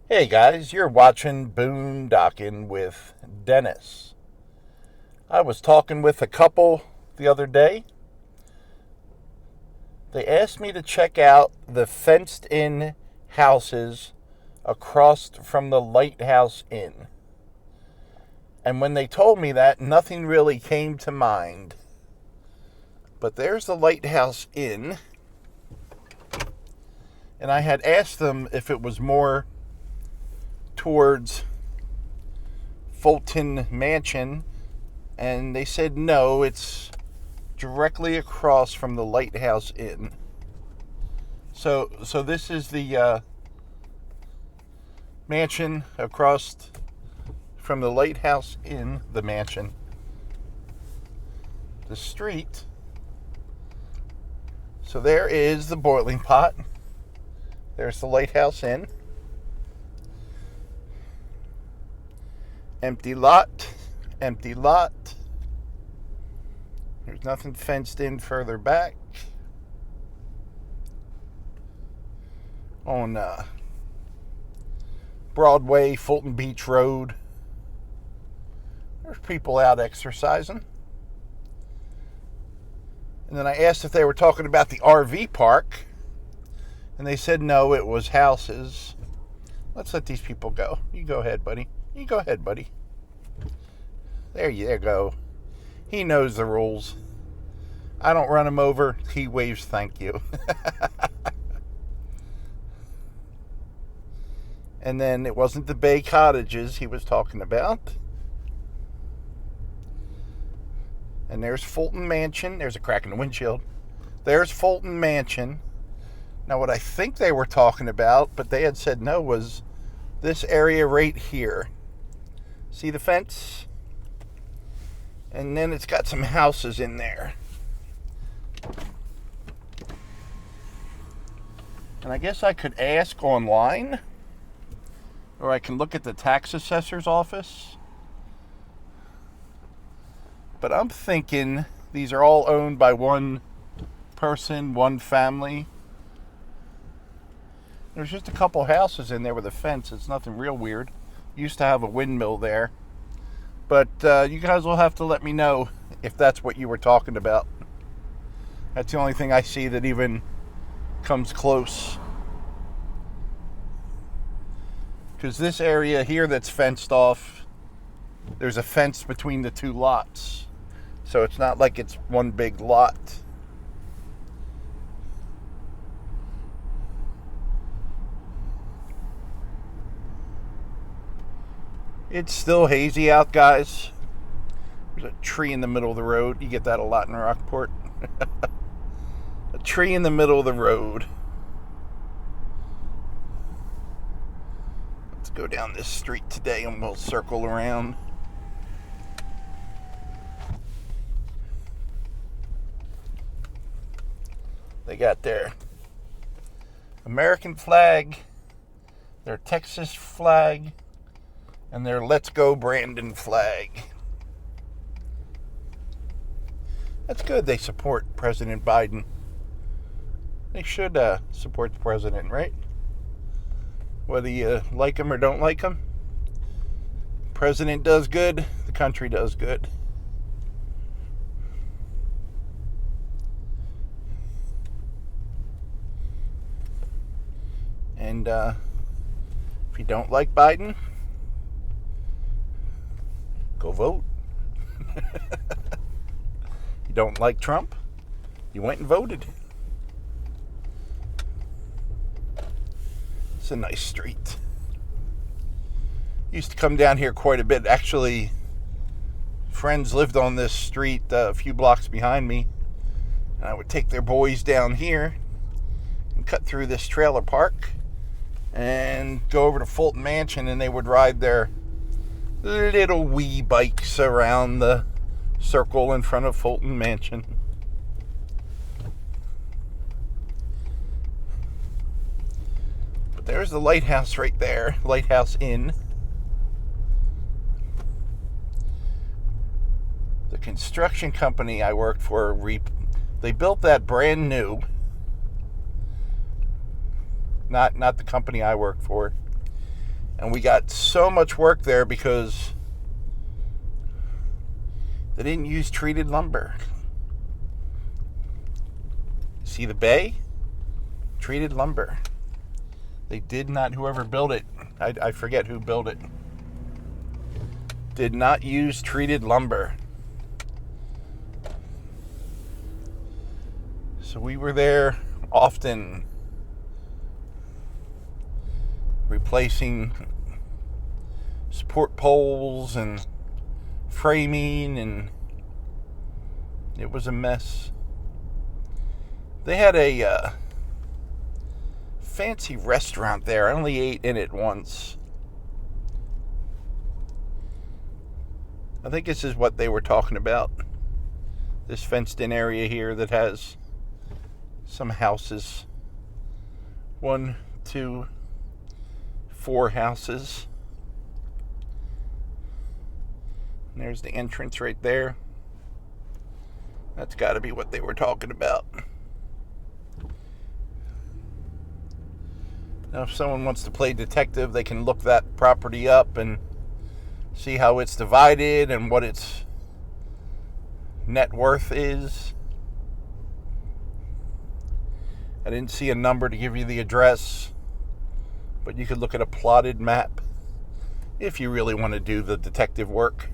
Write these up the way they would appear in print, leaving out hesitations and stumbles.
Hey guys, you're watching Boondocking with Dennis. I was talking with a couple the other day. They asked me to check out the fenced in houses across from the Lighthouse Inn. And when they told me that, nothing really came to mind. But there's the Lighthouse Inn. And I had asked them if it was more towards Fulton Mansion, and they said no, it's directly across from the Lighthouse Inn. So this is the mansion across from the Lighthouse Inn, the mansion. The street. So there is the boiling pot. There's the Lighthouse Inn. Empty lot. Empty lot. There's nothing fenced in further back. On Broadway, Fulton Beach Road. There's people out exercising. And then I asked if they were talking about the RV park. And they said no, it was houses. Let's let these people go. You go ahead, buddy. You go ahead, buddy. There you go. He knows the rules. I don't run him over. He waves thank you. And then it wasn't the Bay Cottages he was talking about. And there's Fulton Mansion. There's a crack in the windshield. There's Fulton Mansion. Now, what I think they were talking about, but they had said no, was this area right here. See the fence? And then it's got some houses in there. And I guess I could ask online, or I can look at the tax assessor's office. But I'm thinking these are all owned by one person, one family. There's just a couple houses in there with a fence. It's nothing real weird. Used to have a windmill there. But you guys will have to let me know if that's what you were talking about. That's the only thing I see that even comes close. Because this area here that's fenced off, there's a fence between the two lots. So it's not like it's one big lot. It's still hazy out, guys. There's a tree in the middle of the road. You get that a lot in Rockport. A tree in the middle of the road. Let's go down this street today and we'll circle around. They got their American flag, their Texas flag, and their Let's Go Brandon flag. That's good they support President Biden. They should support the president, right? Whether you like him or don't like him. President does good, the country does good. And if you don't like Biden, go vote. You don't like Trump? You went and voted. It's a nice street. Used to come down here quite a bit. Actually, friends lived on this street a few blocks behind me. And I would take their boys down here and cut through this trailer park and go over to Fulton Mansion, and they would ride their little wee bikes around the circle in front of Fulton Mansion. But there's the lighthouse right there, Lighthouse Inn. The construction company I worked for, they built that brand new. Not the company I worked for. And we got so much work there because they didn't use treated lumber. See the bay? Treated lumber. They did not, whoever built it, I forget who built it, did not use treated lumber. So we were there often replacing support poles and framing, and it was a mess. They had a fancy restaurant there. I only ate in it once. I think this is what they were talking about. This fenced-in area here that has some houses. 1, 2, 4 houses. And there's the entrance right there. That's got to be what they were talking about. Now, if someone wants to play detective, they can look that property up and see how it's divided and what its net worth is. I didn't see a number to give you the address, but you could look at a plotted map if you really want to do the detective work.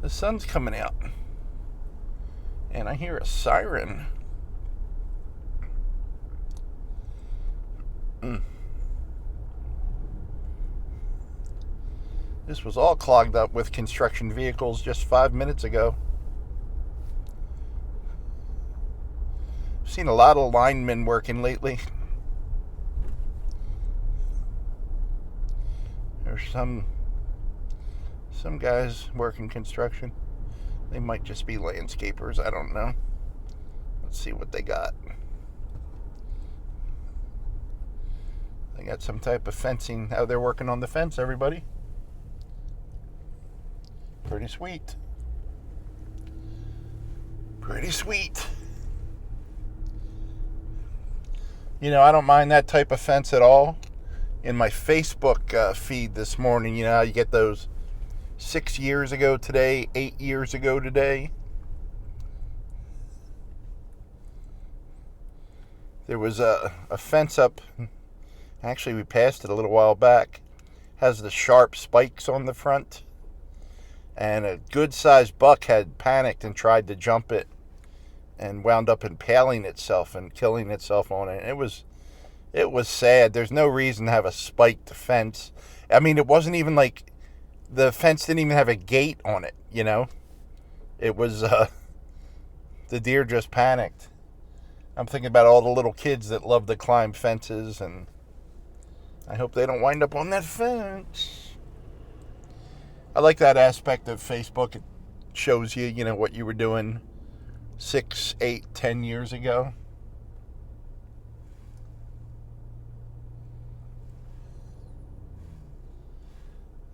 The sun's coming out, and I hear a siren. This was all clogged up with construction vehicles just 5 minutes ago. I've seen a lot of linemen working lately. There's some guys working construction. They might just be landscapers. I don't know. Let's see what they got. They got some type of fencing. How they're working on the fence, everybody. Pretty sweet. Pretty sweet. You know, I don't mind that type of fence at all. In my Facebook feed this morning, you know how you get those 6 years ago today, 8 years ago today. There was a fence up. Actually, we passed it a little while back. Has the sharp spikes on the front. And a good-sized buck had panicked and tried to jump it and wound up impaling itself and killing itself on it. It was sad. There's no reason to have a spiked fence. I mean, it wasn't even like the fence didn't even have a gate on it, you know. It was the deer just panicked. I'm thinking about all the little kids that love to climb fences, and I hope they don't wind up on that fence. I like that aspect of Facebook. It shows you, you know, what you were doing 6, 8, 10 years ago.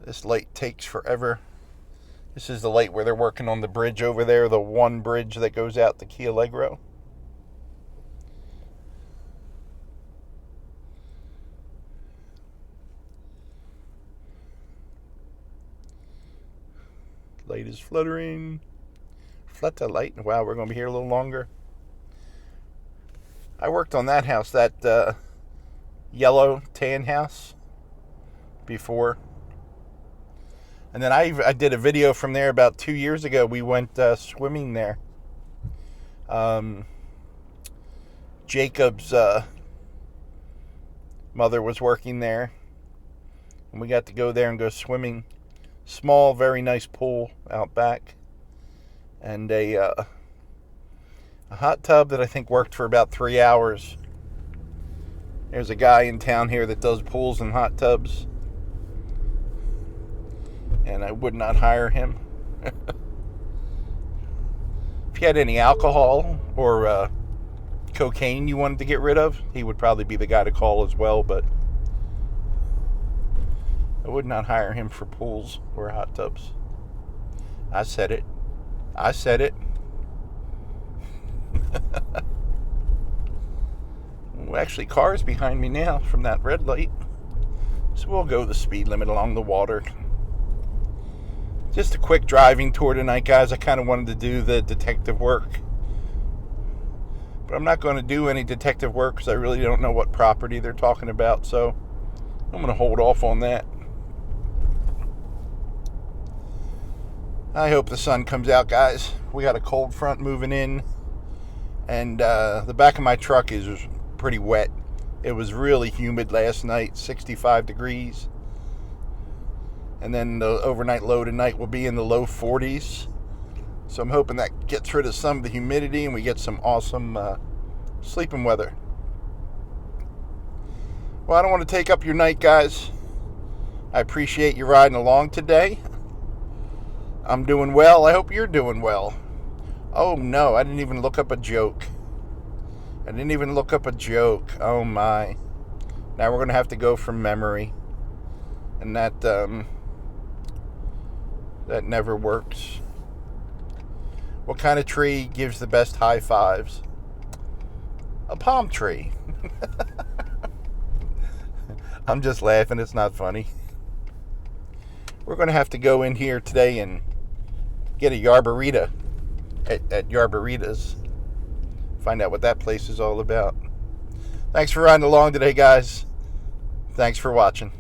This light takes forever. This is the light where they're working on the bridge over there, the one bridge that goes out to Key Allegro. Light is fluttering. Flutter light. Wow, we're going to be here a little longer. I worked on that house, that yellow tan house, before. And then I did a video from there about 2 years ago. We went swimming there. Jacob's mother was working there. And we got to go there and go swimming. Small, very nice pool out back. And a hot tub that I think worked for about 3 hours. There's a guy in town here that does pools and hot tubs. And I would not hire him. If you had any alcohol or cocaine you wanted to get rid of, he would probably be the guy to call as well, but I would not hire him for pools or hot tubs. I said it. I said it. Well, actually, cars behind me now from that red light. So we'll go the speed limit along the water. Just a quick driving tour tonight, guys. I kind of wanted to do the detective work. But I'm not going to do any detective work because I really don't know what property they're talking about. So I'm going to hold off on that. I hope the sun comes out, guys. We got a cold front moving in. And the back of my truck is pretty wet. It was really humid last night, 65 degrees. And then the overnight low tonight will be in the low 40s. So I'm hoping that gets rid of some of the humidity and we get some awesome sleeping weather. Well, I don't want to take up your night, guys. I appreciate you riding along today. I'm doing well. I hope you're doing well. Oh no, I didn't even look up a joke. Oh my. Now we're going to have to go from memory. And that never works. What kind of tree gives the best high fives? A palm tree. I'm just laughing. It's not funny. We're going to have to go in here today and get a Yarburita at Yarburita's. Find out what that place is all about. Thanks for riding along today, guys. Thanks for watching.